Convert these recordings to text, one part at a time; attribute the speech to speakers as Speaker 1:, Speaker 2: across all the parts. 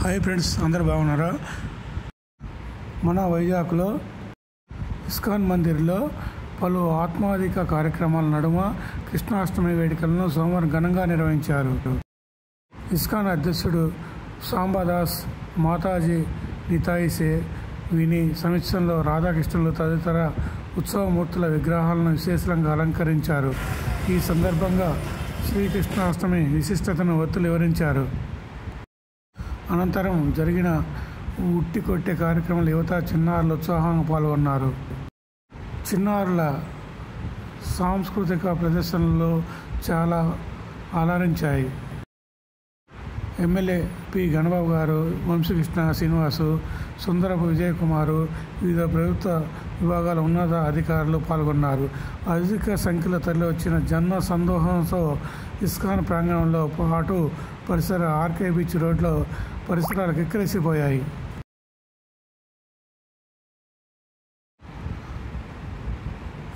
Speaker 1: Hi friends, అందరు బాగున్నారా? మన వైజాగ్లో ఇస్కాన్ మందిర్లో పలు ఆత్మాధిక కార్యక్రమాల నడుమ కృష్ణాష్టమి వేడుకలను సోమవారం ఘనంగా నిర్వహించారు. ఇస్కాన్ అధ్యక్షుడు సాంబాదాస్ మాతాజీ నితాయిసే విని సమక్షంలో రాధాకృష్ణులు తదితర ఉత్సవమూర్తుల విగ్రహాలను విశేషంగా అలంకరించారు. ఈ సందర్భంగా శ్రీకృష్ణాష్టమి విశిష్టతను వివరించారు. అనంతరం జరిగిన ఉట్టి కొట్టే కార్యక్రమంలో యువత చిన్నారులు ఉత్సాహంగా పాల్గొన్నారు. చిన్నారుల సాంస్కృతిక ప్రదర్శనలు చాలా అలరించాయి. ఎమ్మెల్యే పి గణబాబు గారు, వంశీకృష్ణ శ్రీనివాసు, సుందరపు విజయ్ కుమారు, వివిధ ప్రభుత్వ విభాగాల ఉన్నత అధికారులు పాల్గొన్నారు. అధిక సంఖ్యలో తరలివచ్చిన జన సందోహంతో ఇస్కాన్ ప్రాంగణంలో పాటు పరిసర ఆర్కే బీచ్ రోడ్లో పరిసరాలు కిక్కిరిసిపోయాయి.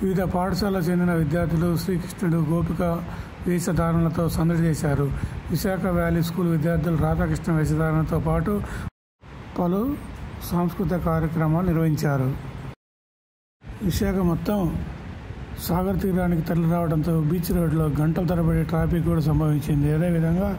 Speaker 1: వివిధ పాఠశాలకు చెందిన విద్యార్థులు శ్రీకృష్ణుడు గోపిక వేషధారణలతో సందడి చేశారు. విశాఖ వ్యాలీ స్కూల్ విద్యార్థులు రాధాకృష్ణ వేషధారణతో పాటు పలు సాంస్కృతిక కార్యక్రమాలు నిర్వహించారు. విశాఖ మొత్తం సాగర్ తీరానికి తరలి రావడంతో బీచ్ రోడ్లో గంటల తరబడి ట్రాఫిక్ కూడా సంభవించింది. అదేవిధంగా